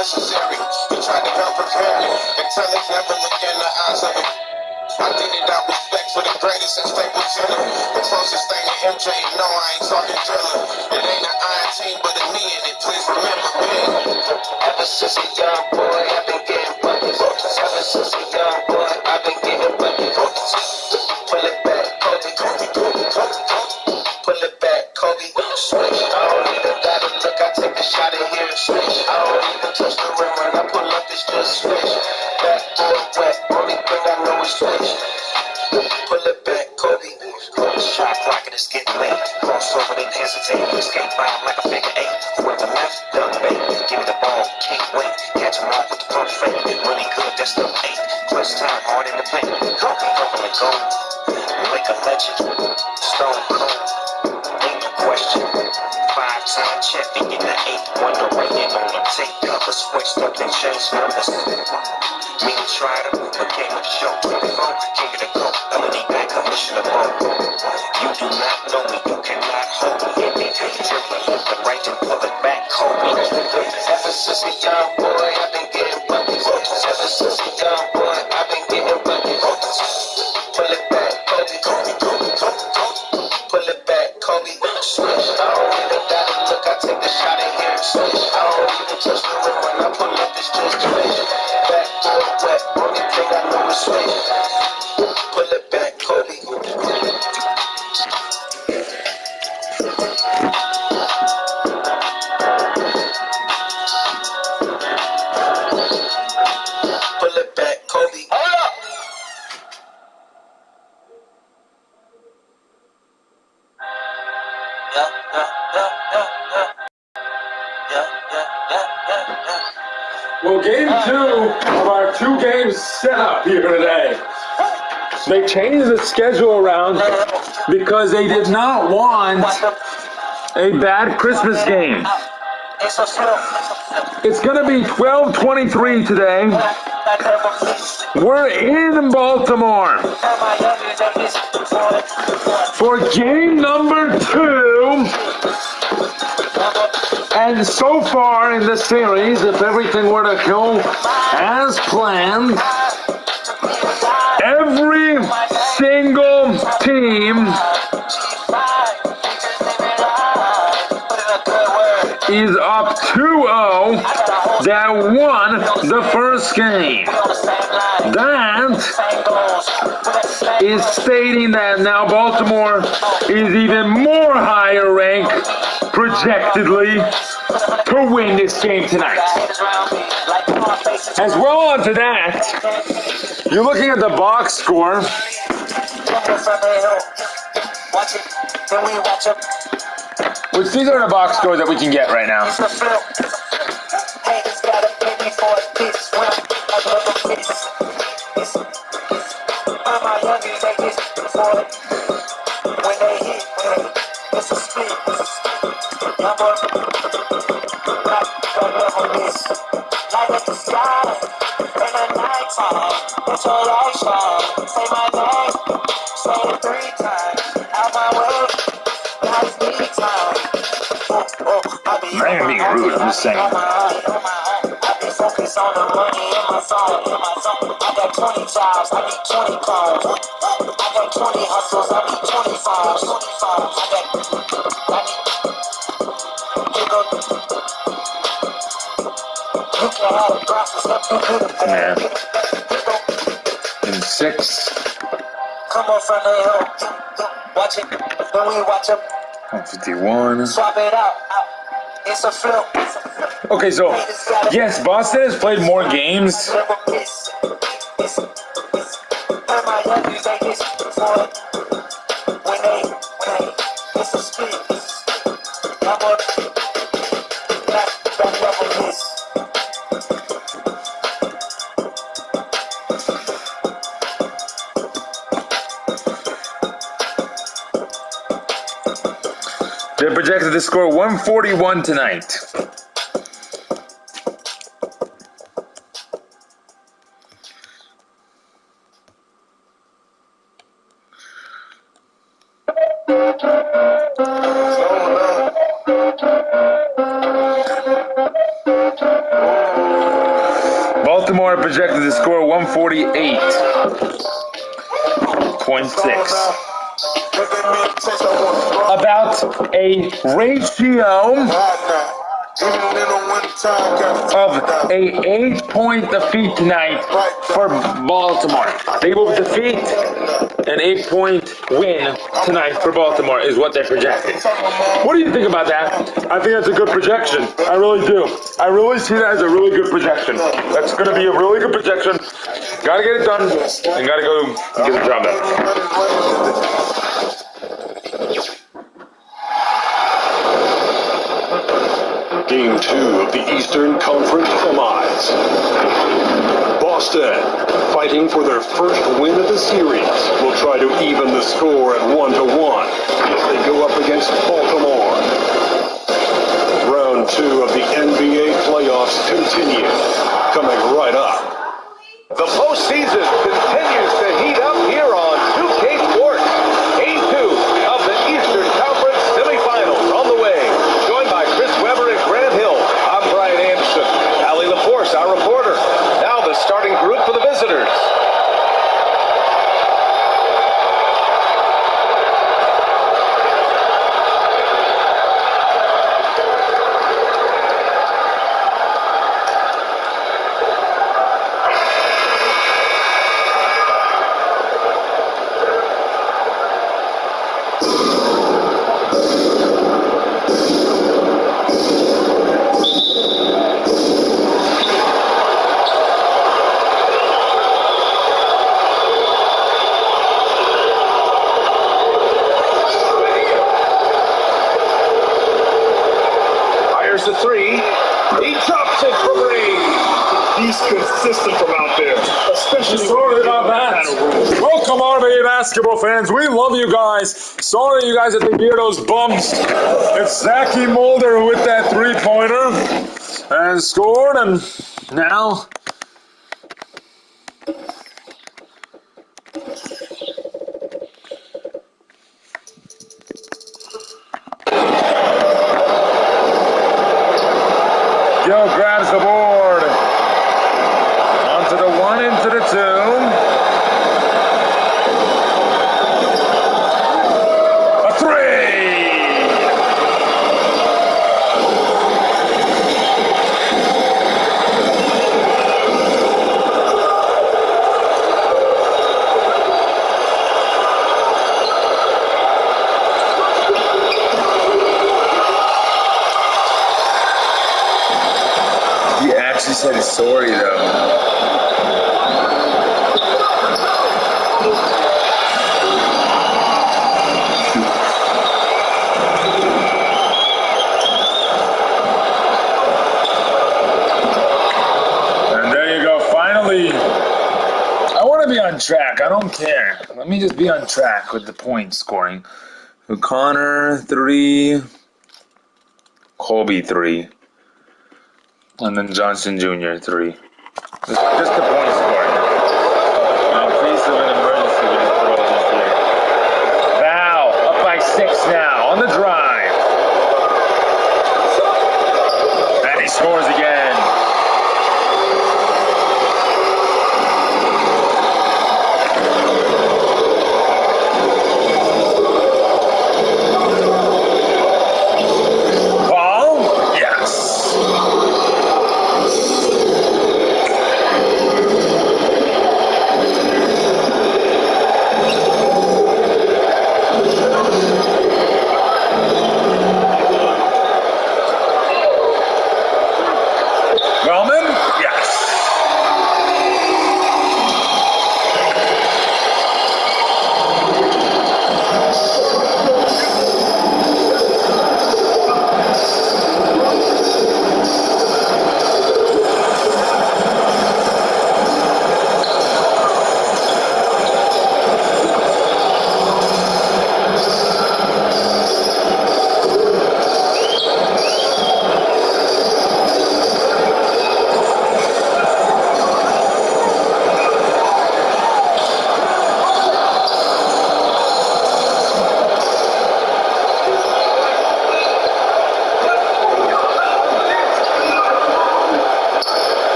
necessary. He tried to help prepare me until it never looked in the eyes of it. I did it out respect for the greatest and stable center. The closest thing to MJ, no, I ain't talking thriller. It ain't an iron team, but a me in it. Please remember me. Ever since a young boy, I've been getting buckets. Ever since a young boy, I've been getting buckets. Pull it back, Kobe. Pull it back, Kobe. Switch. I don't even gotta look. I take a shot in here and switch. I don't even touch the rim when I pull up. It's just switch. Backboard wet. Only thing I know is switch. Pull it back, Kobe. Shot clock and it's getting late. Cross over, didn't hesitate. Skate by like a figure eight. Went to left, done bait. Give me the ball, can't wait. Catch him off with the pump fake. Really good, that's number 8. Clutch time, hard in the paint. Purple and gold. Like a legend. Stone cold. Ain't no question. 5-time check to get the 8. Wonder rating on the tape. Cover switched up and changed numbers. Me and tried him, but came with the show. 24, king of the coat. Melody back, commissioner. You do not know me, you cannot hold me. Hit me, dribbling left and right and pull it back, Kobe. Ever since a young boy, I've been getting buckets. Ever since a young boy, I've been getting buckets. Pull it back, Kobe. Pull it back, Kobe. Switch. I don't even gotta look, I take a shot in here and switch. I don't even touch the rim when I pull up, it's just switch. Backboard wet, only thing I know is switch. Pull it back, Kobe. Pull it back, Kobe. Hold up! Well, game 2 of our 2-game setup here today. They changed the schedule around because they did not want a bad Christmas game. It's going to be 12:23 today. We're in Baltimore for game number 2. And so far in the series, if everything were to go as planned, every single team is up 2-0 that won the first game. That is stating that now Baltimore is even more higher ranked, projectedly, to win this game tonight. As well onto that, you're looking at the box score. Which these are the box scores that we can get right now. I ain't being rude, I'm just saying. I be focused on the money in my phone. I got 20 jobs, I need 20 clones. I got 20 hustles, I need 20 phones. You can have the process, Man. In 6. come on from the hill. Watch it, when we watch it. 151. Swap it out. It's a flip. Okay, so, yes, Boston has played more games. They're projected to score 141 tonight. Baltimore projected to score 148.6. About a ratio of a 8-point defeat tonight for Baltimore. They will defeat an 8-point win tonight for Baltimore is what they're projecting. What do you think about that? I think that's a good projection. I really do. I really see that as a really good projection. That's going to be a really good projection. Got to get it done and got to go and get the job done. Game 2 of the Eastern Conference semis. Boston, fighting for their first win of the series, will try to even the score at 1-1 as they go up against Baltimore. Round 2 of the NBA playoffs continue, coming right up. The postseason continues to heat up here on 2K Sports. Game 2 of the Eastern Conference semifinals on the way. Joined by Chris Webber and Grant Hill. I'm Brian Anderson. Allie LaForce, our reporter. Now the starting group for the visitors. The three. He drops it for range. He's consistent from out there, especially Sorry about that. Welcome, RBA basketball fans. We love you guys. Sorry, you guys, had to hear those bumps. It's Zachy Mulder with that three-pointer and scored, and now Joe grabs the board. Onto the 1, into the 2. A 3! He actually said he's sorry, though. And there you go. Finally, I want to be on track. I don't care. Let me just be on track with the point scoring. O'Connor, 3. Colby, 3. And then Johnson Jr., 3. Just the point scoring. In case of an emergency, we just throw this here. Val, up by 6 now, on the drive. And he scores again. Paul? Yes.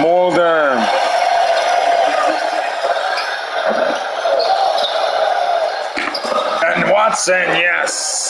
Mulder. And Watson, yes.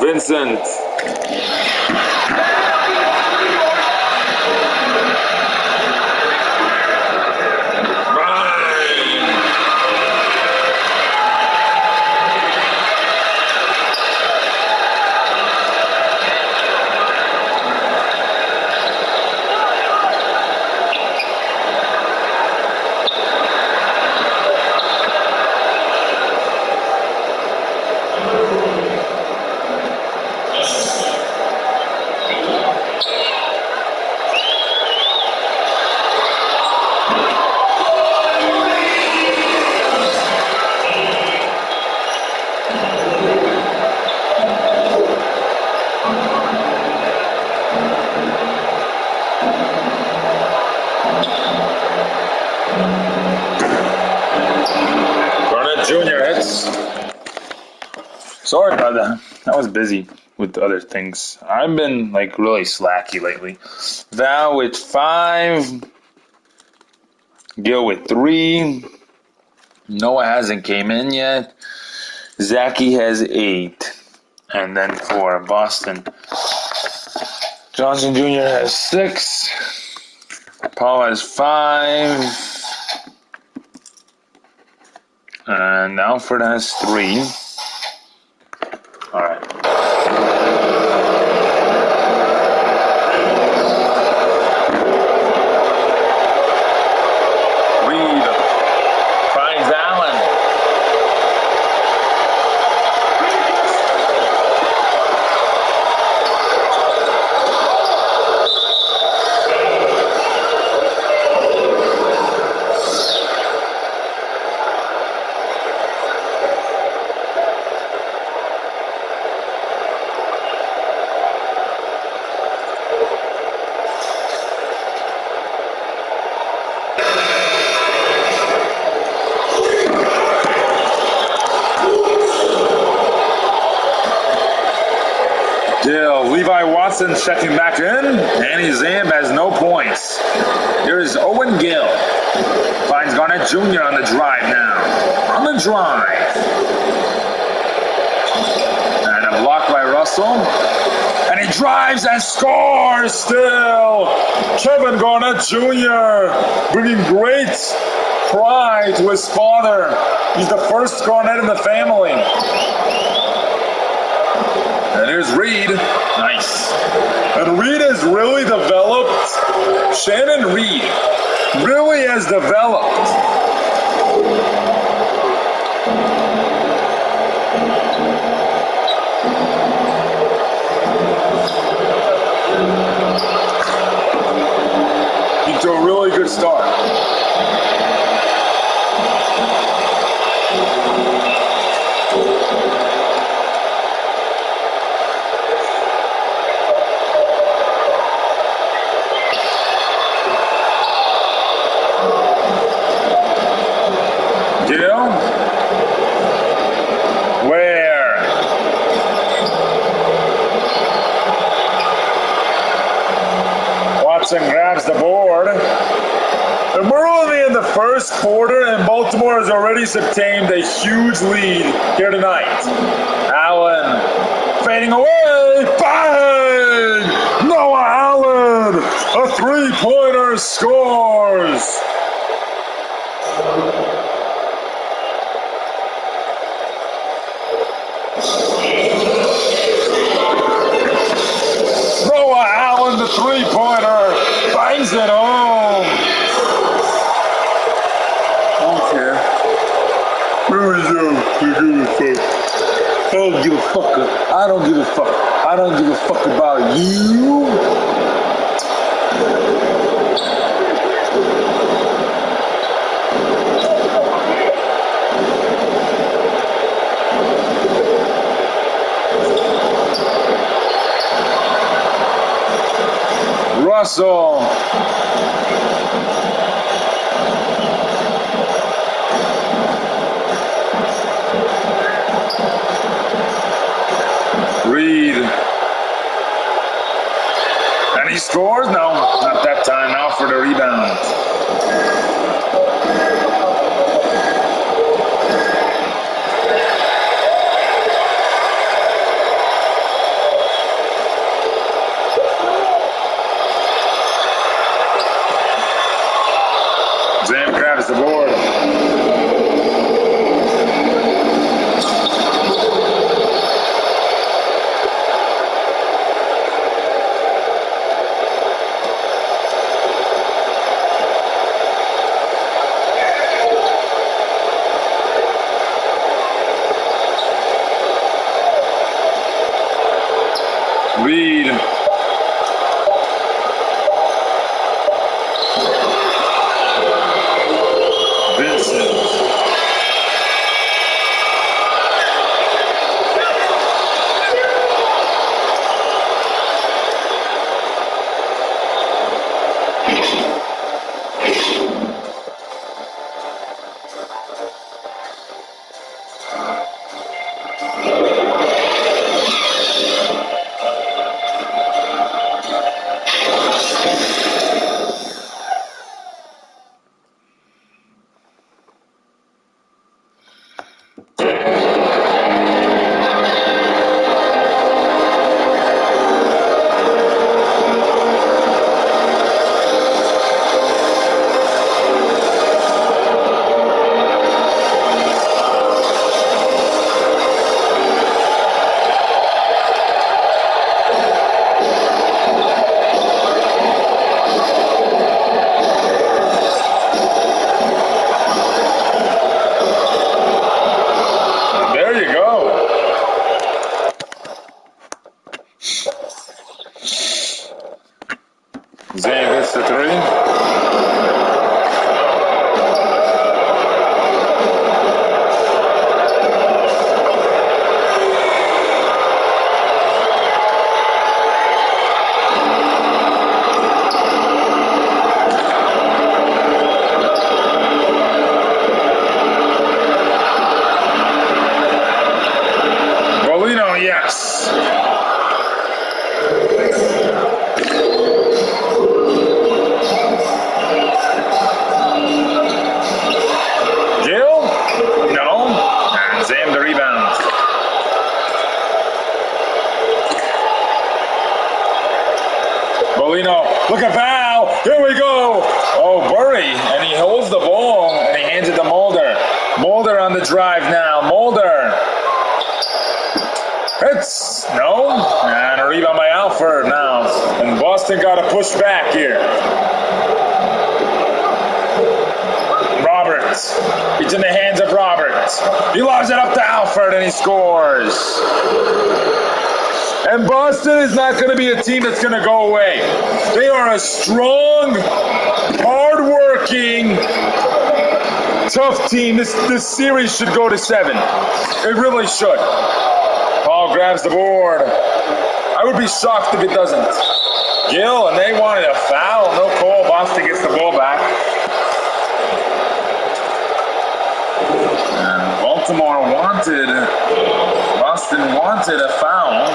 Vincent. Junior hits. Sorry about that. I was busy with other things. I've been like really slacky lately. Val with 5. Gil with 3. Noah hasn't came in yet. Zachy has 8. And then for Boston, Johnson Jr. has 6. Paul has 5. And Alfred has 3. All right. Reed finds Allen. Levi Watson checking back in. Danny Zamb has no points. Here is Owen Gill. Finds Garnett Jr. on the drive now. On the drive. And a block by Russell. And he drives and scores still. Kevin Garnett Jr. bringing great pride to his father. He's the first Garnett in the family. And here's Reed. Nice. And Reed has really developed. Shannon Reed really has developed. Into a really good start. Grabs the board. And we're only in the first quarter, and Baltimore has already obtained a huge lead here tonight. Allen fading away. Bang! Noah Allen, a 3-pointer, scores. Noah Allen, the 3-pointer, bangs it home. I don't care. Really don't give a fuck. I don't give a fuck. I don't give a fuck. I don't give a fuck about you. Russell. Reed. And he scores? No, not that time. Now for the rebound. Mulder. Hits. No. And a rebound by Alford now. And Boston got to push back here. Roberts. It's in the hands of Roberts. He lobs it up to Alford and he scores. And Boston is not going to be a team that's going to go away. They are a strong, hard-working, tough team. This series should go to 7. It really should. Paul grabs the board. I would be shocked if it doesn't. Gill, and they wanted a foul. No call. Boston gets the ball back. And Boston wanted a foul.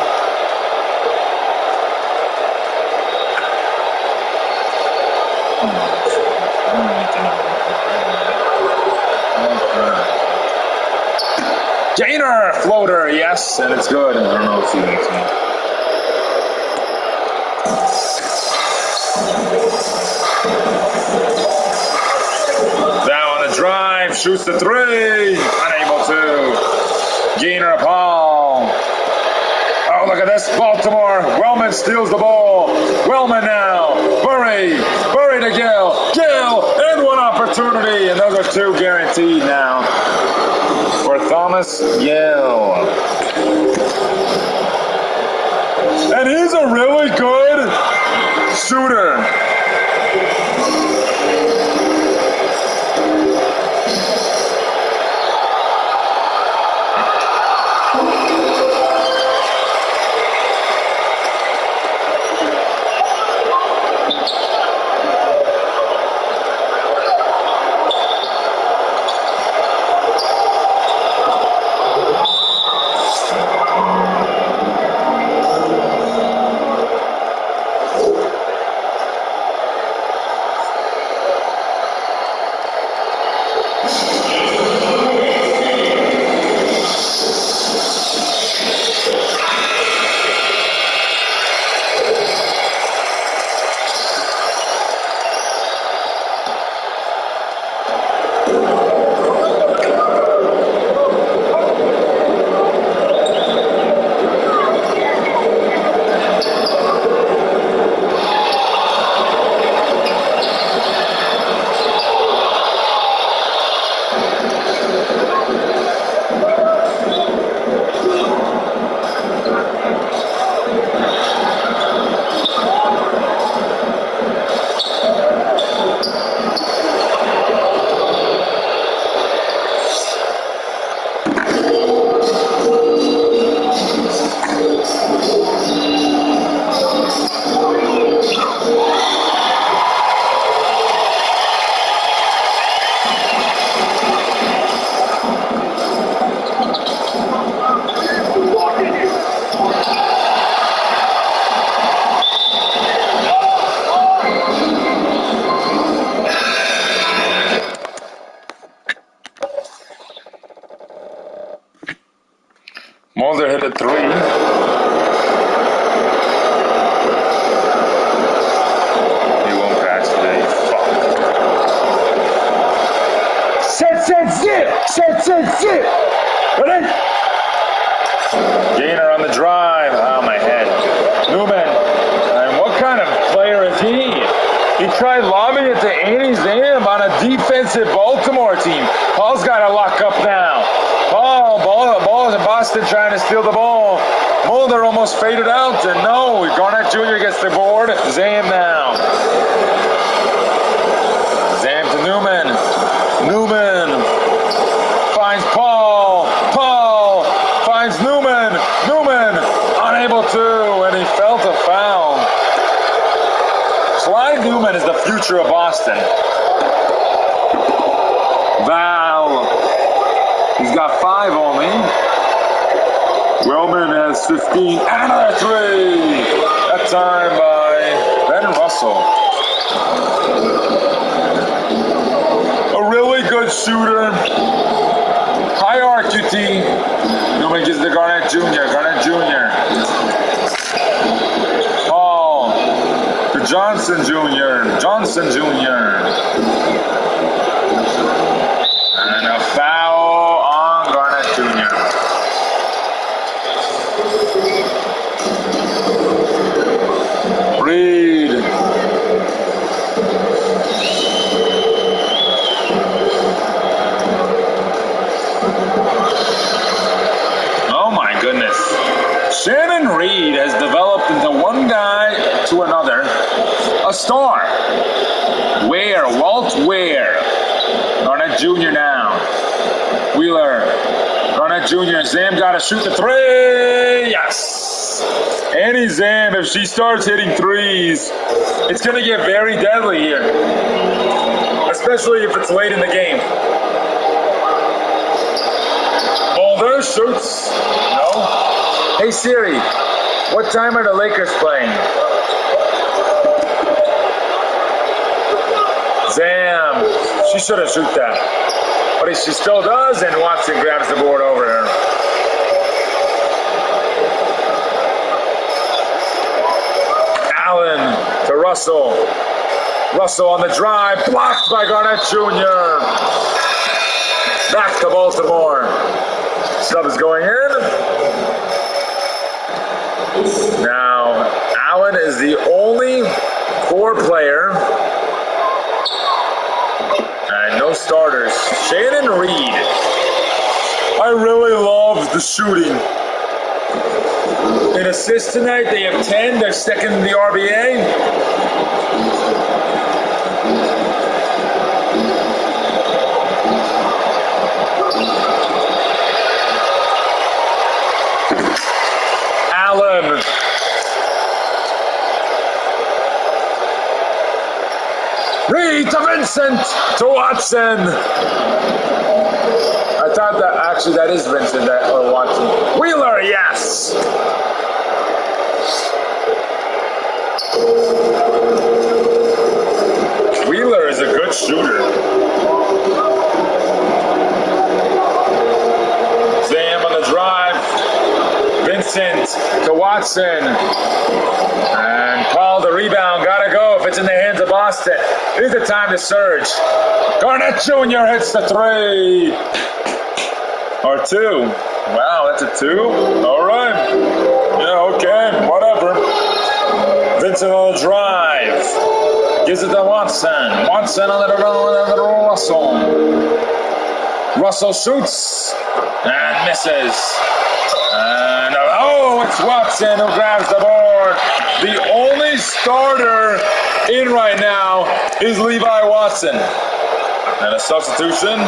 Gainer, floater, yes, and it's good. I don't know if he makes me. Down on the drive, shoots the 3, unable to. Gainer, Paul. Oh, look at this, Baltimore. Wellman steals the ball. Wellman now. Burry to Gill. And one opportunity, and those are 2 guaranteed now for Thomas Gill. And he's a really good shooter. Mulder hit a 3. He won't catch today. Fuck. Zip. Ready? Gainer on the drive. Oh, my head. Newman. And what kind of player is he? He tried lobbing it to Andy Zam on a defensive Baltimore team. Paul's got to lock up now. Ball is in Boston trying to steal the ball. Mulder almost faded out, and no, Garnett Jr. gets the board. Zam now. Zam to Newman. Newman finds Paul. Paul finds Newman. Newman unable to, and he felt a foul. Clyde Newman is the future of Boston. Val. He's got 5 only. Wellman has 15. And another 3. That time by Ben Russell. A really good shooter. High RQT. Newman gives to Garnett Jr. Paul to Johnson Jr. And a foul on Garnett Jr. here. Reed. Oh my goodness. Shannon Reed has developed into one guy to another. A star. Ware, Walt Ware. Garnett Jr. now. Wheeler. Garnett Jr. Zam got to shoot the three. Yes. Annie Zam, if she starts hitting threes, it's going to get very deadly here. Especially if it's late in the game. Mulder shoots. No. Hey Siri, what time are the Lakers playing? Zam. She shouldn't shoot that. But she still does, and Watson grabs the board over her. Allen to Russell. Russell on the drive, blocked by Garnett Jr. Back to Baltimore. Sub is going in. Now, Allen is the only core player. And no starters. Shannon Reed. I really love the shooting. In assists tonight, they have 10. They're second in the RBA. Allen. Reed to Vincent to Watson. I thought that actually that is Vincent or Watson. Wheeler, yes. Wheeler is a good shooter. Zam on the drive. Vincent to Watson. And Paul the rebound. Gotta go if it's in the hands of Boston. Here's the time to surge. Garnett Jr. hits the three. Or two. Wow, that's a two? All right. Yeah, okay, whatever. Vincent on the drive. Gives it to Watson. Watson on the Russell. Russell shoots and misses. And it's Watson who grabs the board. The only starter in right now is Levi Watson. And a substitution.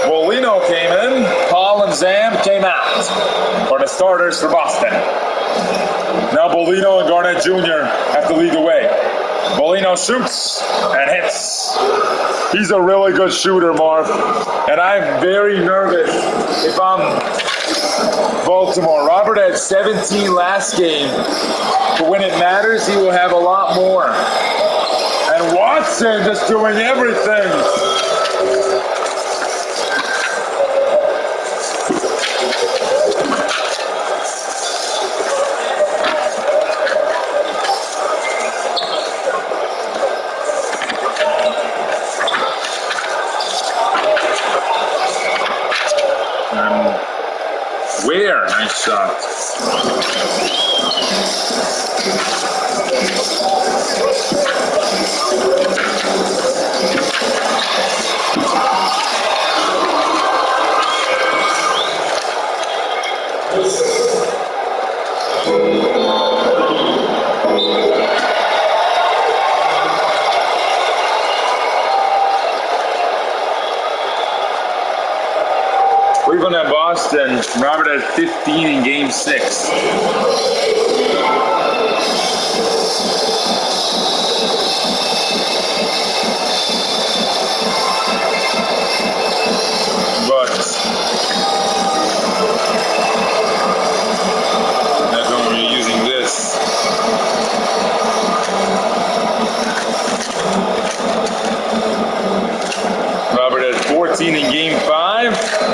Bolino came in. Paul and Zam came out for the starters for Boston. Now Bolino and Garnett Jr. have to lead the way. Bolino shoots and hits. He's a really good shooter, Marv. And I'm very nervous if I'm Baltimore. Robert had 17 last game. But when it matters, he will have a lot more. And Watson just doing everything. Where? Nice shot. Cleveland at Boston. Robert had 15 in Game 6. But that's when we're using this. Robert had 14 in Game 5.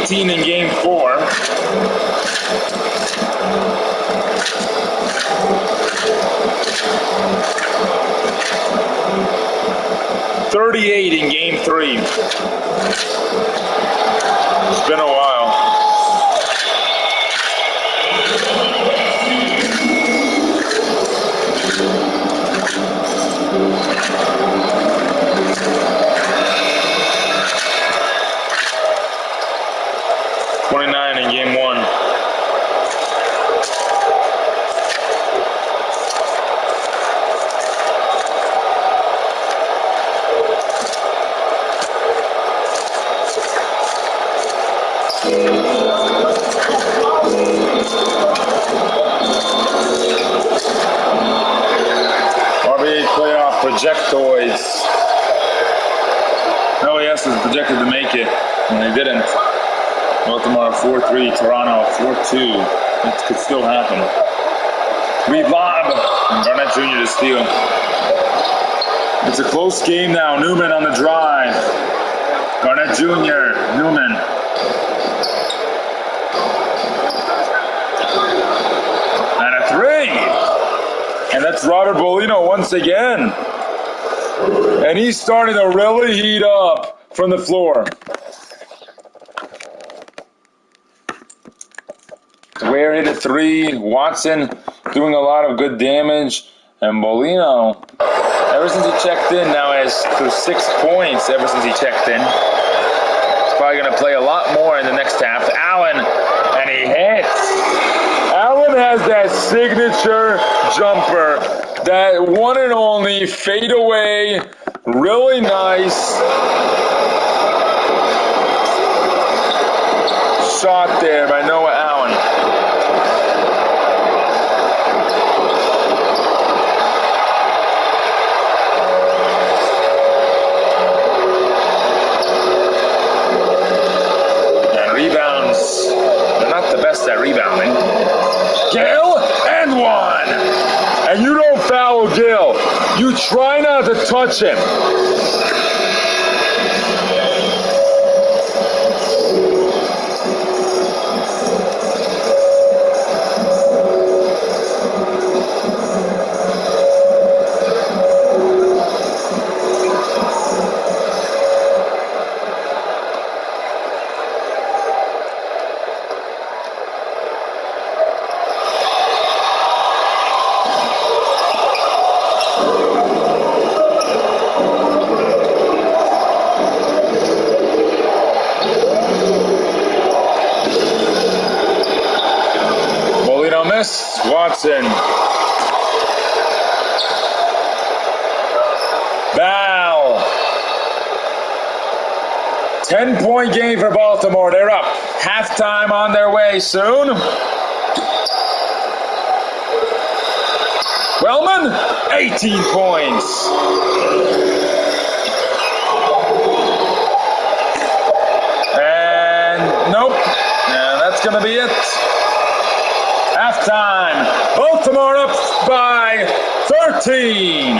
18 in game 4. $38 in game 3. It's been a while. $29 in game 1. RBA playoff projectoids. LAS was projected to make it, and they didn't. Baltimore 4-3, Toronto 4-2. It could still happen. Reed lob, and Garnett Jr. to steal. It's a close game now. Newman on the drive. Garnett Jr., Newman. And a 3. And that's Robert Bolino once again. And he's starting to really heat up from the floor. Ware hit a 3. Watson doing a lot of good damage. And Bolino, ever since he checked in, now has through 6 points ever since he checked in. He's probably going to play a lot more in the next half. Allen, and he hits. Allen has that signature jumper, that one and only fadeaway, really nice shot there by Noah Allen. And rebounds, they're not the best at rebounding. Gill, and 1. And you don't foul Gill. You try not to touch him. Watson. Ball. 10-point game for Baltimore. They're up. Halftime on their way soon. Wellman, 18 points. And nope. Yeah, that's going to be it. Halftime. Baltimore up by 13.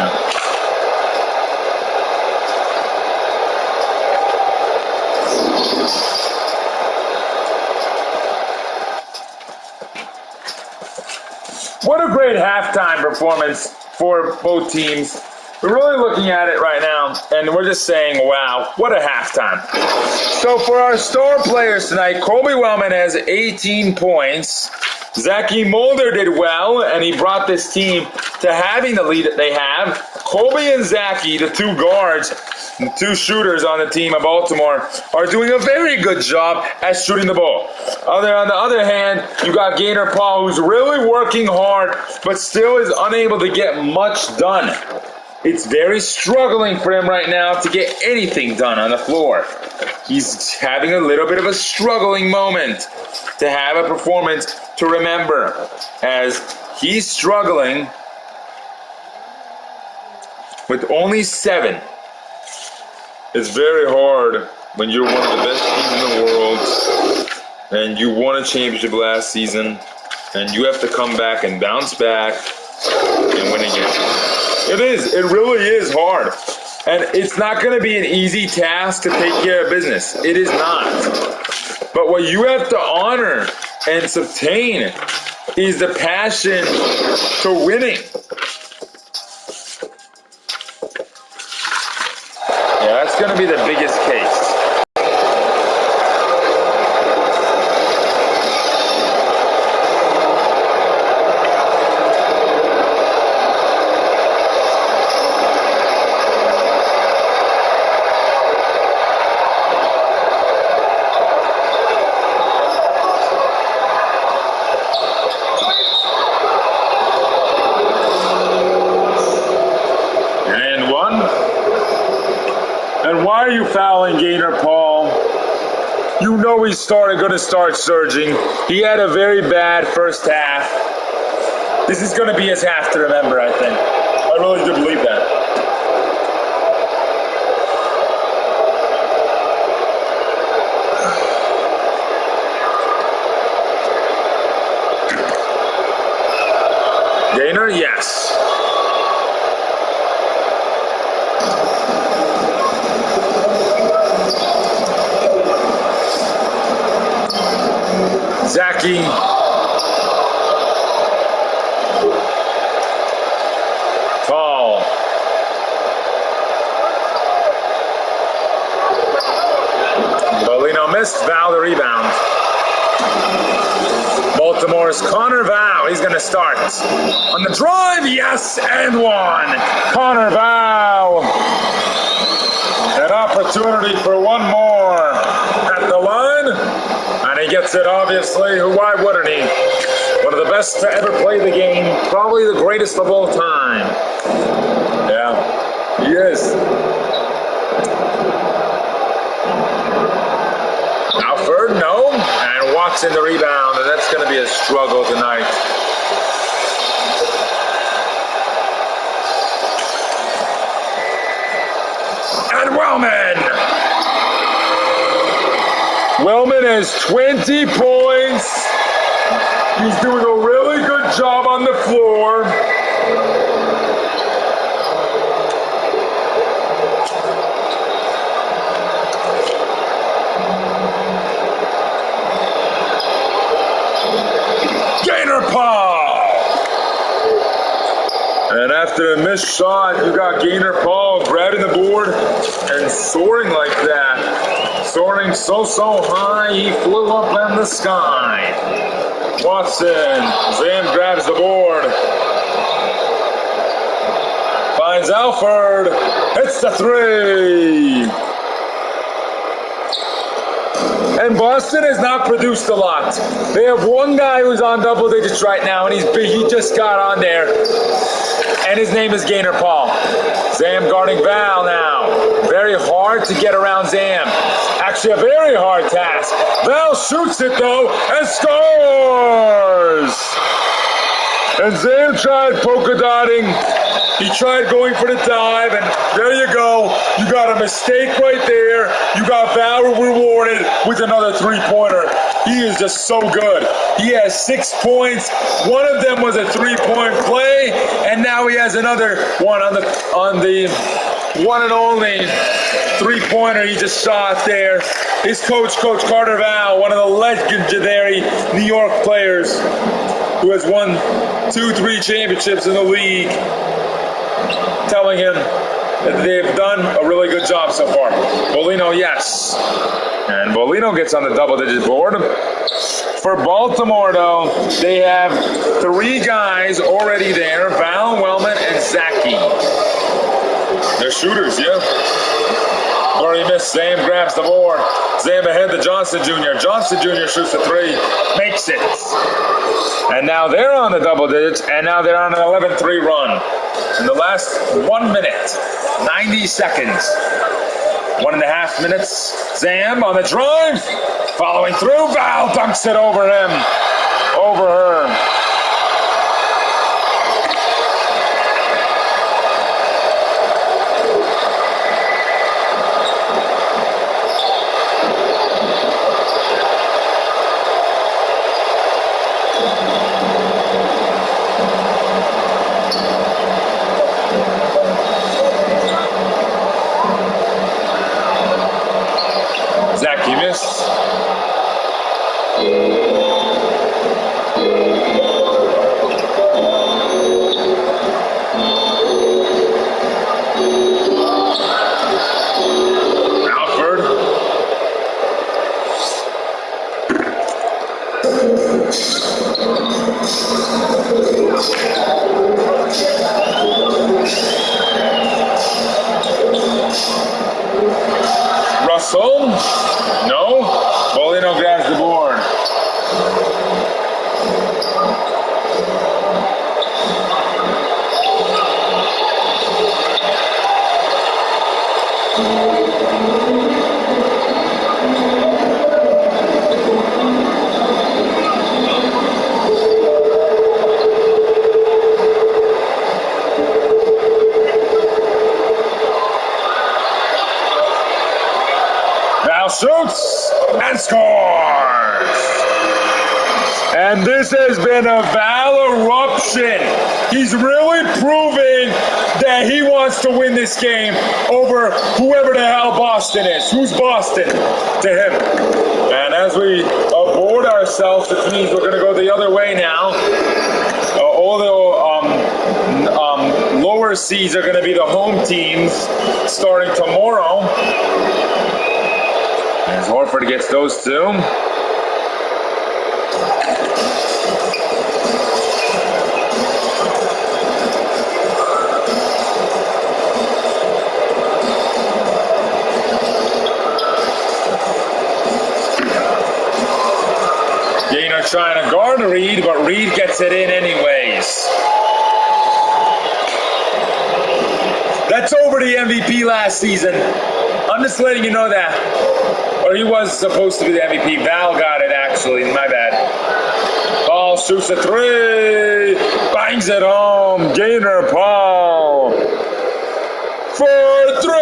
What a great halftime performance for both teams. We're really looking at it right now, and we're just saying, wow, what a halftime. So for our star players tonight, Colby Wellman has 18 points. Zachy Mulder did well, and he brought this team to having the lead that they have. Colby and Zachy, the 2 guards, the 2 shooters on the team of Baltimore, are doing a very good job at shooting the ball. On the other hand, you got Gaynor Paul, who's really working hard, but still is unable to get much done. It's very struggling for him right now to get anything done on the floor. He's having a little bit of a struggling moment to have a performance to remember, as he's struggling with only 7. It's very hard when you're one of the best teams in the world and you won a championship last season and you have to come back and bounce back and win again. It really is hard. And it's not going to be an easy task to take care of business. It is not. But what you have to honor and sustain is the passion to winning. Yeah, that's going to be the biggest case. Why are you fouling Gaynor Paul? You know he's going to start surging. He had a very bad first half. This is going to be his half to remember, I think. I really do believe that. Gaynor, yes. Zachy. Paul. Bolino missed. Val the rebound. Baltimore's Connor Val. He's going to start. On the drive, yes, and one. Connor Val. An opportunity for one more at the line. And he gets it, obviously. Why wouldn't he? One of the best to ever play the game. Probably the greatest of all time. Yeah, he is. Alford, no. And Watson the rebound. And that's going to be a struggle tonight. And Wellman. Wellman has 20 points. He's doing a really good job on the floor. Gaynor Paul. And after a missed shot, you got Gaynor Paul grabbing the board and soaring like that. Soaring so high, he flew up in the sky. Watson, Zam grabs the board. Finds Alford, hits the three. And Boston has not produced a lot. They have one guy who's on double digits right now, and he just got on there. And his name is Gaynor Paul. Zam guarding Val now. Very hard to get around Zam. Actually a very hard task. Val shoots it though and scores! And Zam tried polka dotting. He tried going for the dive, and there you go. You got a mistake right there. You got Val rewarded with another three-pointer. He is just so good. He has 6 points. One of them was a three-point play, and now he has another one on the one and only three-pointer he just shot there. His coach, Coach Carter Val, one of the legendary New York players who has won 2-3 championships in the league, telling him that they've done a really good job so far. Bolino, yes. And Bolino gets on the double-digit board. For Baltimore, though, they have 3 guys already there, Val, Wellman, and Zachy. They're shooters, yeah. Already missed. Zam grabs the board. Zam ahead to Johnson Jr. Johnson Jr. shoots the three. Makes it. And now they're on the double digits, and now they're on an 11-3 run. In the last 1 minute, 90 seconds. 1.5 minutes. Zam on the drive. Following through. Val dunks it over him. Over her. Zachy missed. Now shoots and scores. And this has been a Val eruption. He's really proving that he wants to win this game over whoever the hell Boston is. Who's Boston to him? And as we aboard ourselves, which means we're going to go the other way now. All the lower seeds are going to be the home teams starting tomorrow. As Horford gets those two. Gainer trying to guard Reed, but Reed gets it in anyways. That's over the MVP last season. I'm just letting you know that. Or he was supposed to be the MVP. Val got it, actually. My bad. Paul shoots a three. Bangs it home. Gainer Paul. For three.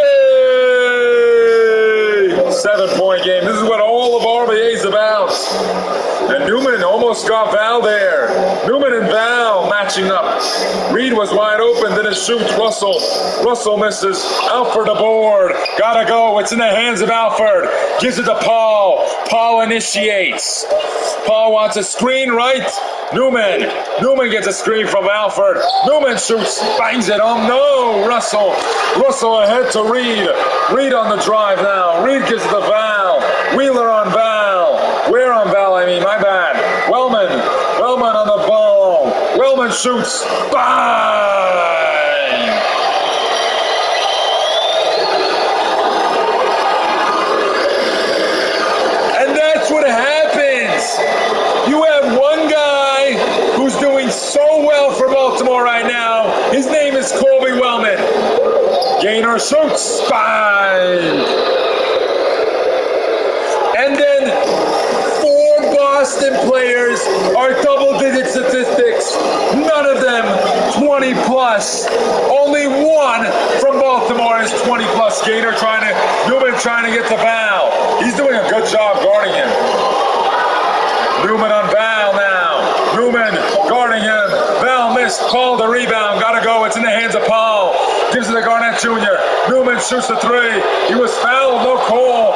7-point game. This is what all of RBA is about. And Newman almost got Val there. Newman and Val matching up. Reed was wide open, didn't shoot. Russell misses. Alford aboard. Gotta go. It's in the hands of Alford. Gives it to Paul. Paul initiates. Paul wants a screen, right? Newman gets a screen from Alford. Newman shoots, bangs it home. No, Russell ahead to Reed. Reed on the drive now. Reed gives it to Val. Wheeler on Val. Where on Val, I mean, my bad. Wellman on the ball. Wellman shoots. Bang! And that's what happens. You have one guy who's doing so well for Baltimore right now. His name is Colby Wellman. Gainer shoots. Bang! And then Boston players are double-digit statistics. None of them 20 plus. Only one from Baltimore is 20 plus. Newman trying to get to Val. He's doing a good job guarding him. Newman on Val now. Newman guarding him. Val missed. Paul the rebound. Gotta go. It's in the hands of Paul. Gives it to Garnett Jr. Newman shoots the three. He was fouled. No call.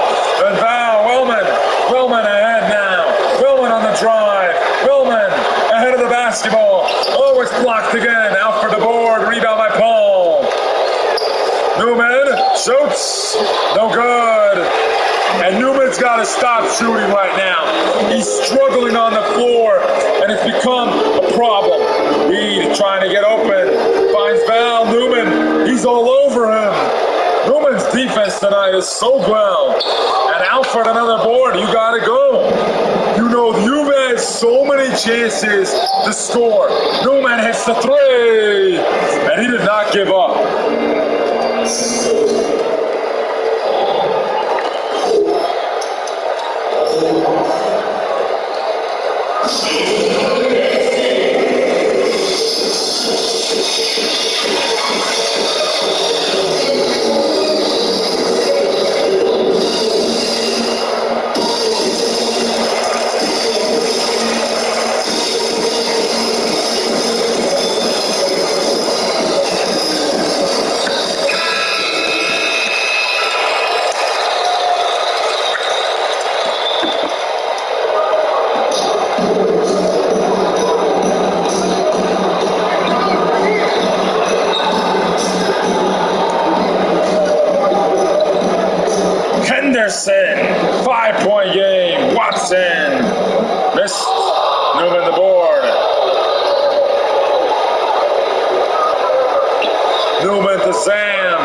And Val, Wellman ahead now. Wellman on the drive. Wellman ahead of the basketball. Oh, it's blocked again. Out for the board. Rebound by Paul. Newman shoots. No good. And Newman's got to stop shooting right now. He's struggling on the floor, and it's become a problem. Reed trying to get open. Finds Val. Newman, he's all over him. Newman's defense tonight is so well. And Alford another board. You got to go. You know, you've had so many chances to score. Newman hits the three, and he did not give up. Henderson, 5-point game. Watson missed. Newman the board. Newman to Zam.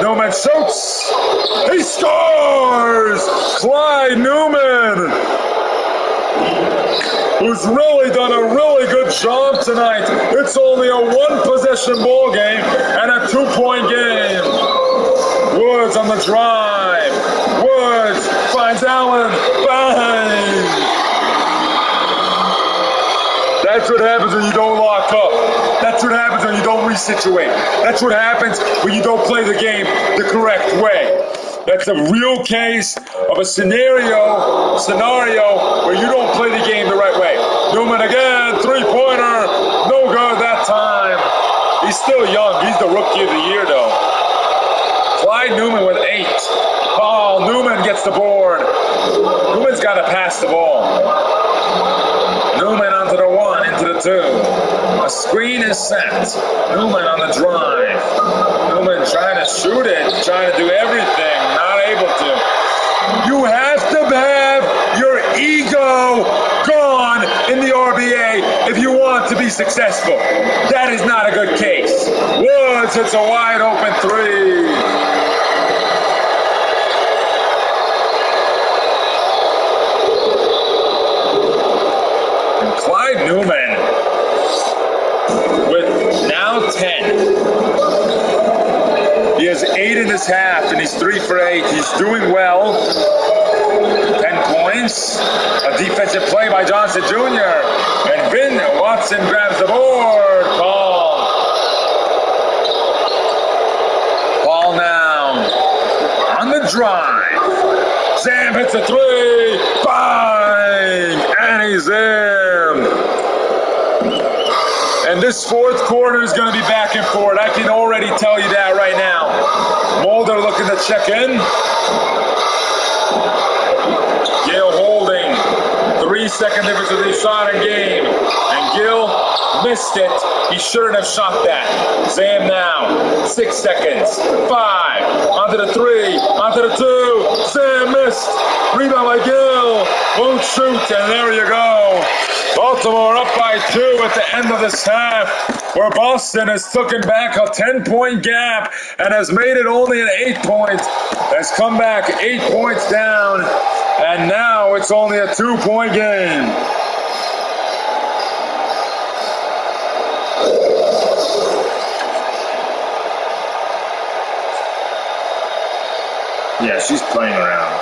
Newman shoots. He scores. Clyde Newman. who's really done a really good job tonight. It's only a one-possession ball game and a 2-point game. Woods on the drive. Woods finds Allen. Bang! That's what happens when you don't lock up. That's what happens when you don't resituate. That's what happens when you don't play the game the correct way. That's a real case of a scenario where you don't play the game the right way. Newman again, three-pointer, no good that time. He's still young. He's the rookie of the year, though. Clyde Newman with 8. Paul Newman gets the board. Newman's got to pass the ball. Newman onto the 1, into the 2. A screen is set. Newman on the drive. Newman trying to shoot it, trying to do everything, not able to. You have to have your ego gone in the RBA if you want to be successful. That is not a good case. Woods hits a wide open 3. Clyde Newman with now 10. He has 8 in this half, and he's 3 for 8. He's doing well. 10 points. A defensive play by Johnson Jr. And Vin Watson grabs the board. Paul now on the drive. Sam hits a 3. Bang! And he's in. And this fourth quarter is going to be back and forth. I can already tell you that right now. Mulder looking to check in. Gale holding. 3-second difference with his shot in game. And Gill missed it. He shouldn't have shot that. Zam now. 6 seconds. 5. Onto the 3. Onto the 2. Zam missed. Rebound by Gill. Won't shoot. And there you go. Baltimore up by 2 at the end of this half, where Boston has taken back a 10-point gap and has made it only an 8 points. Has come back 8 points down, and now it's only a 2-point game. Yeah, she's playing around.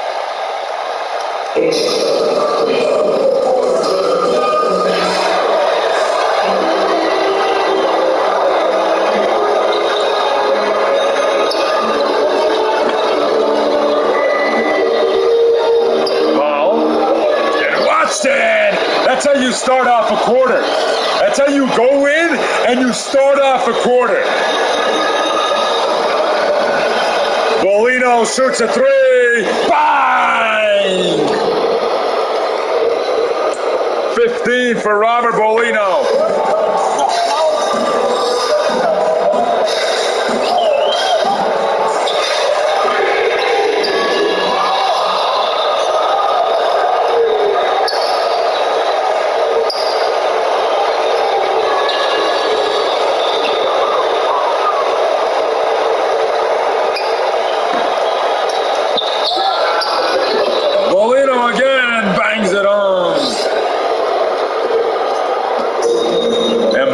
That's how you start off a quarter. That's how you go in and you start off a quarter. Bolino shoots a 3. Bang! 15 for Robert Bolino.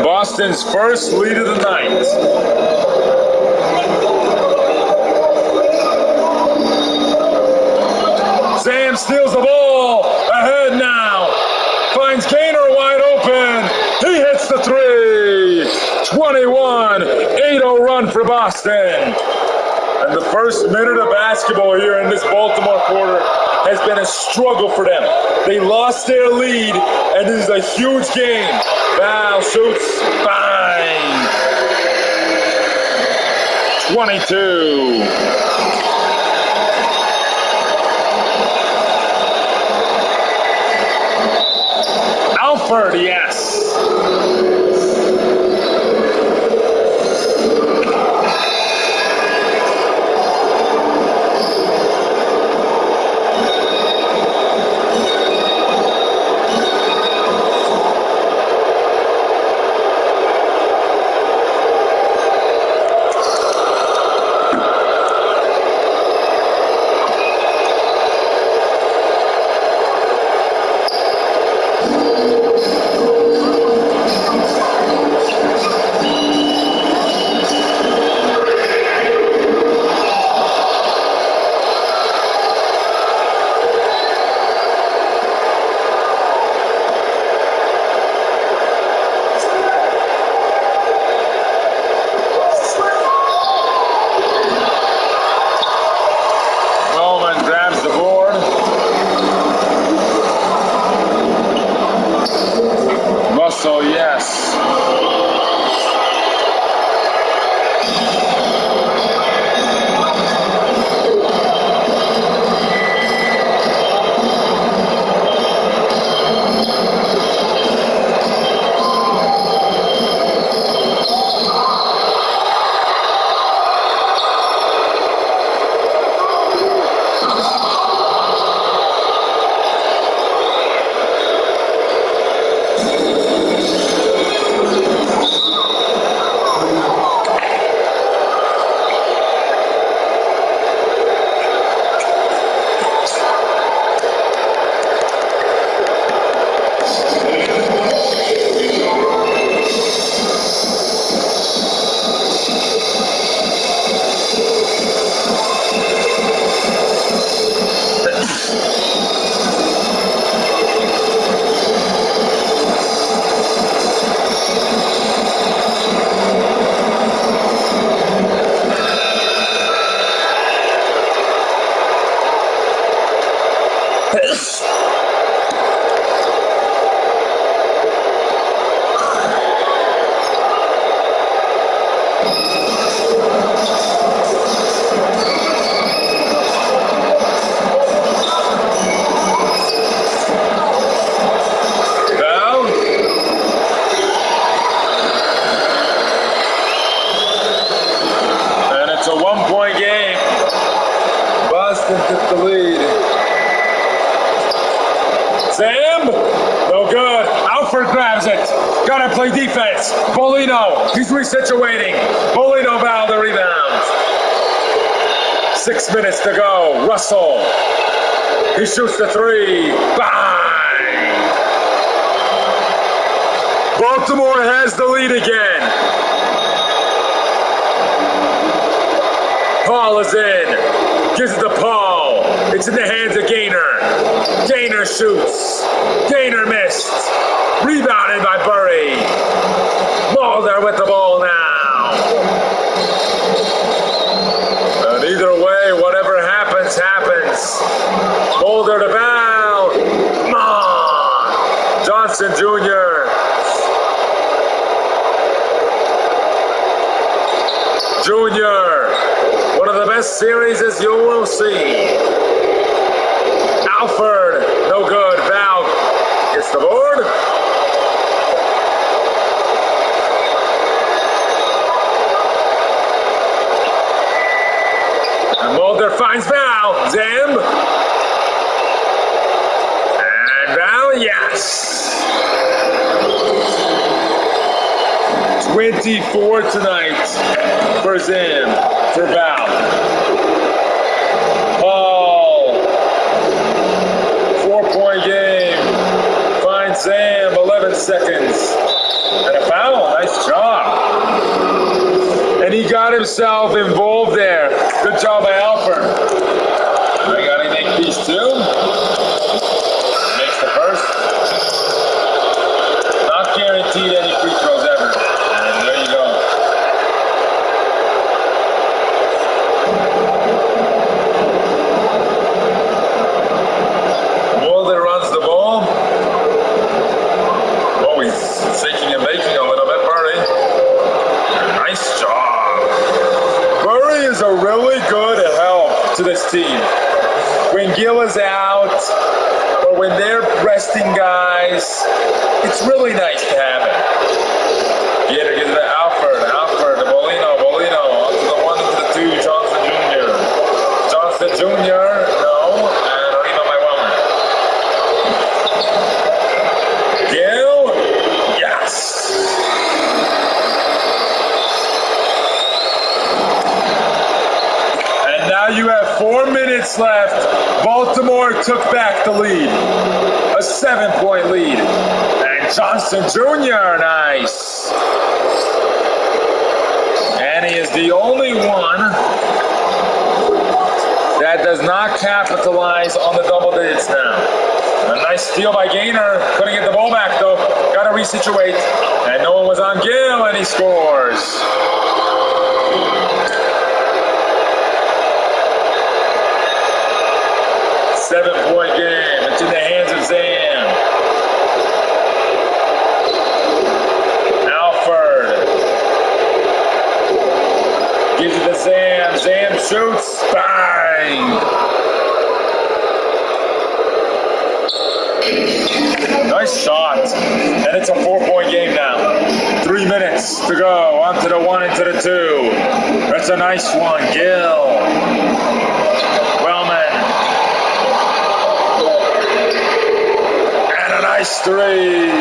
Boston's first lead of the night. Sam steals the ball. Ahead now. Finds Gaynor wide open. He hits the 3. 21. 8-0 run for Boston. And the first minute of basketball here in this Baltimore quarter has been a struggle for them. They lost their lead, and this is a huge game. Val shoots. Bang. 22. Alford, yes. play defense. Bolino, he's resituating. Bolino Val the rebound. 6 minutes to go. Russell, he shoots the three. Bang! Baltimore has the lead again. Paul is in. Gives it to Paul. It's in the hands of Gaynor. Gaynor shoots. Gaynor missed. Rebounded by Burry. Mulder with the ball now. And either way, whatever happens, happens. Mulder to Val. Come on. Johnson Jr. Junior. One of the best series as you will see. Alford, no good. Val gets the board. And Mulder finds Val. Zamb. And Val, yes. 24 tonight for Zamb, for Val. Paul, 4-point game. Finds Zamb, 11 seconds. And a foul, nice job. And he got himself involved there. Good job by Alford. I gotta make these two. Makes the first. Not guaranteed any free throws ever. And there you go. Mulder runs the ball. Oh, he's shaking and baking a little bit, Burry. Nice job. Burry is a really good help to this team. When Gill is out, or when they're resting guys, it's really nice to have him. Gator gives it to Alford. Alford to Bolino. Bolino onto the 1 to the 2. Johnson Jr. Johnson Jr. No. And Reno by Wellman. Gill. Yes. And now you have 4 minutes left. Baltimore took back the lead. A 7-point lead. And Johnson Jr. Nice. And he is the only one that does not capitalize on the double digits now. A nice steal by Gaynor. Couldn't get the ball back though. Got to resituate. And no one was on Gill, and he scores. Seven-point game. It's in the hands of Zamb. Alford gives it to Zamb. Zamb shoots. Bang! Nice shot. And it's a 4-point game now. 3 minutes to go. On to the 1 and to the 2. That's a nice one. Gill. Wellman. And a nice three.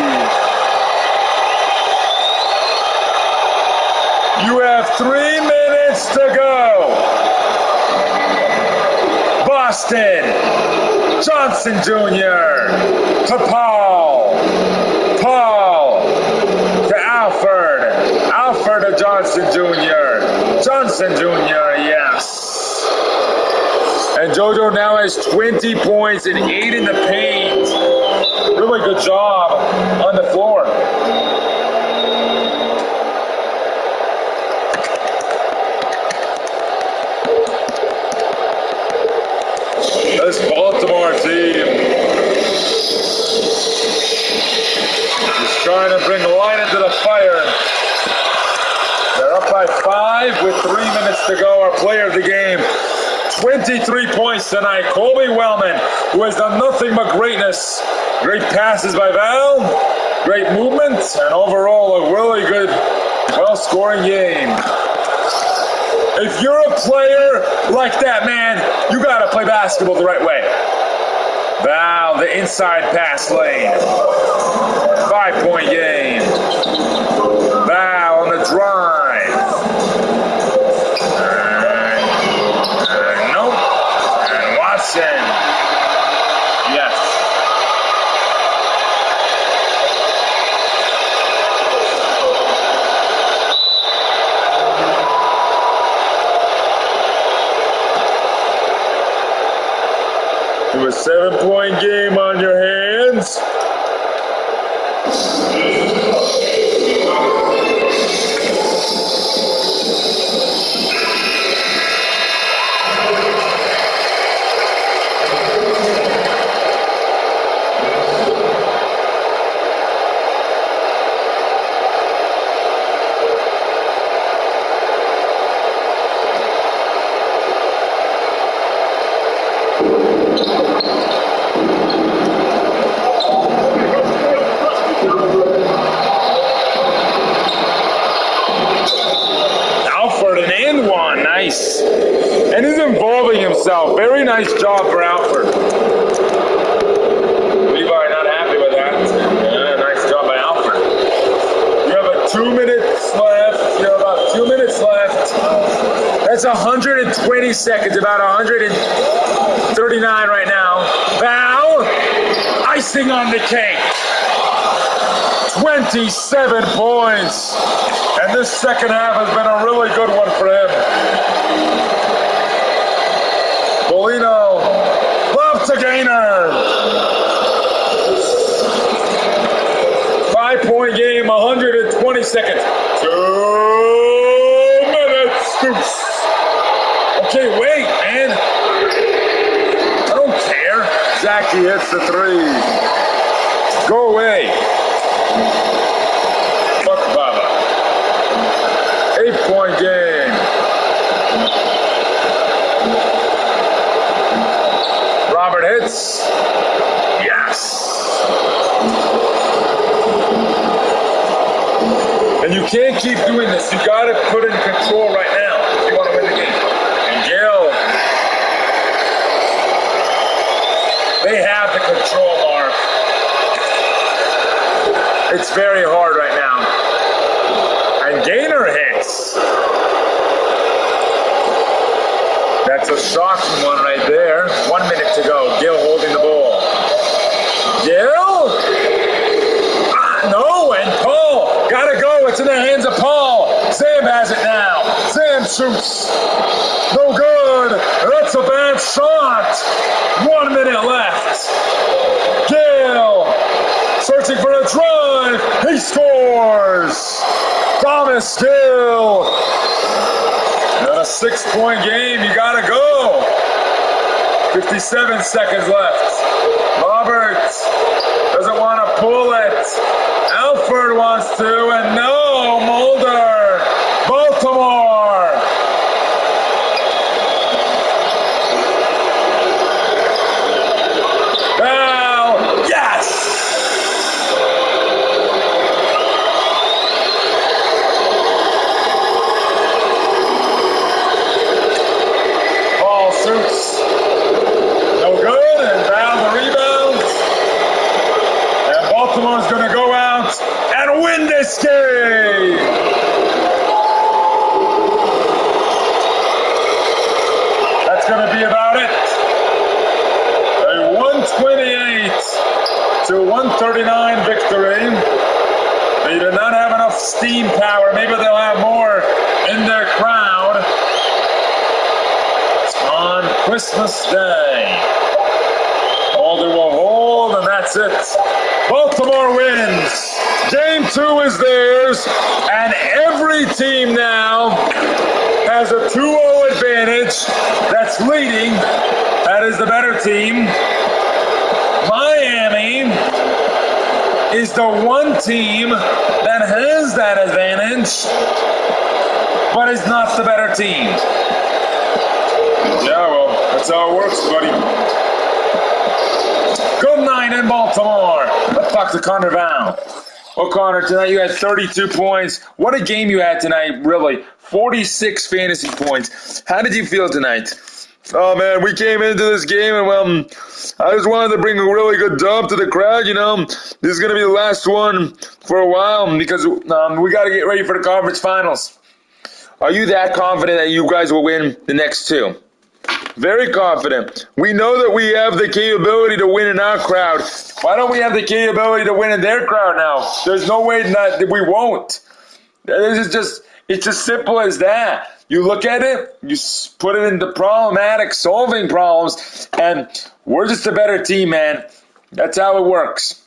You have 3 minutes to go. Boston. Johnson Jr. to Paul. Paul to Alford. Alford to Johnson Jr. Johnson Jr. Yes. And JoJo now has 20 points and 8 in the paint. Really good job on the floor. This Baltimore team is trying to bring light into the fire. They're up by 5 with 3 minutes to go. Our player of the game, 23 points tonight. Colby Wellman, who has done nothing but greatness. Great passes by Val, great movement, and overall a really good, well-scoring game. If you're a player like that, man, you got to play basketball the right way. Val, the inside pass lane. 5-point game. 7-point game on your hands. Nice. And he's involving himself. Very nice job for Alfred. Levi not happy with that. Yeah, nice job by Alfred. You have 2 minutes left. You have about 2 minutes left. That's 120 seconds, about 139 right now. Foul. Icing on the cake. 27 points. And this second half has been a really good one for him. Bolino, love to Gainer. 5-point game, 120 seconds. 2 minutes. Okay, wait, man. I don't care. Zachy hits the 3. Go away. Fuck Baba. 8-point game. Robert hits. Yes. And you can't keep doing this. You got to put in control right now if you want to win the game. And Gil, they have the control, Mark. It's very hard right now. And Gainer hits. That's a shocking one right there. 1 minute to go. Gil holding the ball. Gil? No, and Paul. Gotta go. It's in the hands of Paul. Sam has it now. Sam shoots. No good. That's a bad shot. 1 minute left. Gil searching for a drive. He scores. Thomas Gill. A 6-point game, you gotta go. 57 seconds left. Robert doesn't want to pull it. Alfred wants to, and no, Mulder. Baltimore. Now, yes. Shoots. No good, and Val the rebound. And Baltimore's going to go out and win this game. That's going to be about it. A 128 to 139 victory. They did not have enough steam power. Maybe they'll have more in their crowd on Christmas Day. Mulder will hold, and that's it. Baltimore wins. Game 2 is theirs, and every team now has a 2-0 advantage. That's leading. That is the better team. Miami is the one team that has that advantage, but is not the better team. Yeah, well, that's how it works, buddy. Good night in Baltimore. Let's talk to Connor Val. Well, Connor, tonight you had 32 points. What a game you had tonight, really. 46 fantasy points. How did you feel tonight? Oh, man, we came into this game, and, well, I just wanted to bring a really good dub to the crowd, you know. This is going to be the last one for a while because we got to get ready for the conference finals. Are you that confident that you guys will win the next 2? Very confident. We know that we have the capability to win in our crowd. Why don't we have the capability to win in their crowd now? There's no way that we won't. It's just simple as that. You look at it, you put it into problematic, solving problems, and we're just a better team, man. That's how it works.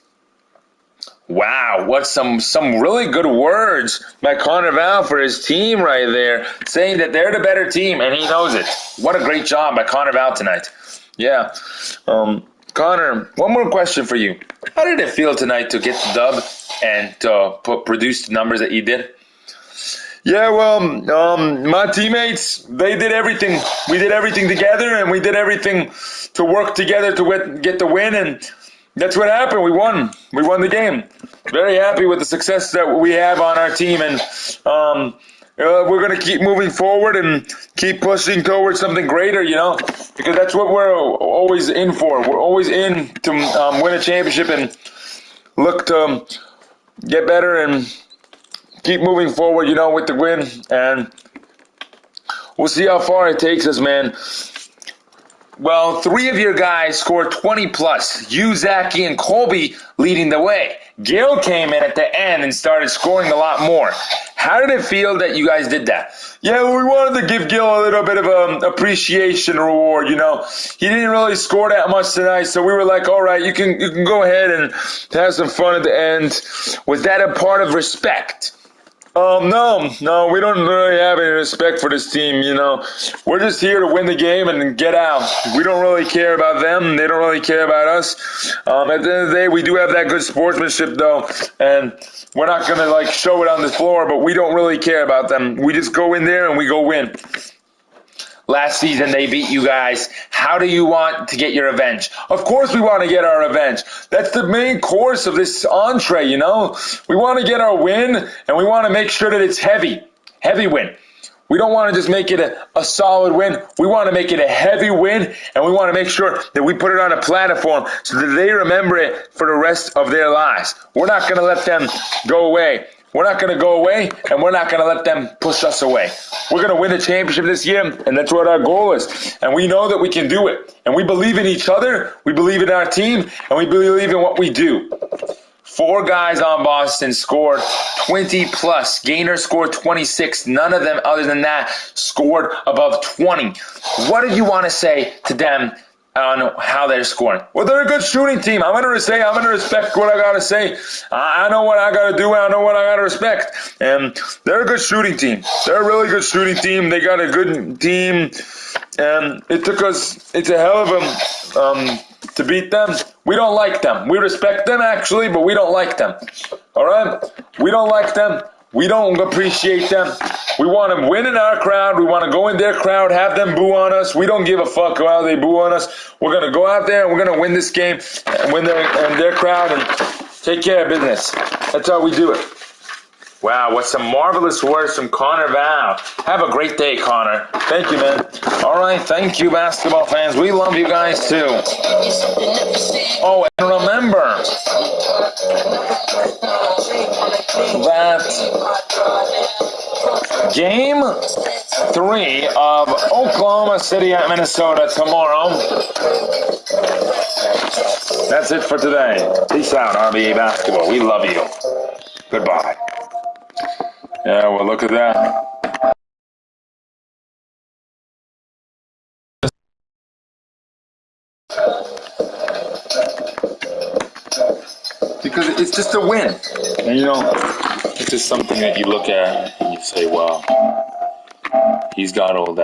Wow, what some really good words by Connor Val for his team right there, saying that they're the better team, and he knows it. What a great job by Connor Val tonight. Yeah. Connor, one more question for you. How did it feel tonight to get the dub and to produce the numbers that you did? Yeah, well, my teammates, they did everything. We did everything together, and we did everything to work together to get the win, and that's what happened. We won. We won the game. Very happy with the success that we have on our team, and we're going to keep moving forward and keep pushing towards something greater, because that's what we're always in for. We're always in to win a championship and look to get better and keep moving forward, with the win. And we'll see how far it takes us, man. Well, 3 of your guys scored 20 plus. You, Zachy, and Colby leading the way. Gil came in at the end and started scoring a lot more. How did it feel that you guys did that? Yeah, we wanted to give Gil a little bit of an appreciation reward, He didn't really score that much tonight, so we were like, all right, you can go ahead and have some fun at the end. Was that a part of respect? No, we don't really have any respect for this team, We're just here to win the game and get out. We don't really care about them. They don't really care about us. At the end of the day, we do have that good sportsmanship, though, and we're not going to, show it on the floor, but we don't really care about them. We just go in there and we go win. Last season, they beat you guys. How do you want to get your revenge? Of course we want to get our revenge. That's the main course of this entree, We want to get our win, and we want to make sure that it's heavy. Heavy win. We don't want to just make it a solid win. We want to make it a heavy win, and we want to make sure that we put it on a platform so that they remember it for the rest of their lives. We're not going to let them go away. We're not going to go away, and we're not going to let them push us away. We're going to win the championship this year, and that's what our goal is. And we know that we can do it. And we believe in each other, we believe in our team, and we believe in what we do. 4 guys on Boston scored 20 plus. Gaynor scored 26. None of them, other than that, scored above 20. What did you want to say to them on how they're scoring? Well, they're a good shooting team. I'm going to respect what I got to say. I know what I got to do, and I know what I got to respect. And they're a good shooting team. They're a really good shooting team. They got a good team. And it's a hell of a, to beat them. We don't like them. We respect them, actually, but we don't like them. All right? We don't like them. We don't appreciate them. We want to win in our crowd. We want to go in their crowd, have them boo on us. We don't give a fuck how they boo on us. We're going to go out there and we're going to win this game and win their crowd and take care of business. That's how we do it. Wow, what some marvelous words from Connor Val. Have a great day, Connor. Thank you, man. All right, thank you, basketball fans. We love you guys, too. Oh, and remember that Game 3 of Oklahoma City at Minnesota tomorrow. That's it for today. Peace out, RBA basketball. We love you. Goodbye. Yeah, well, look at that. Because it's just a win. And, it's just something that you look at and you say, wow, he's got all that.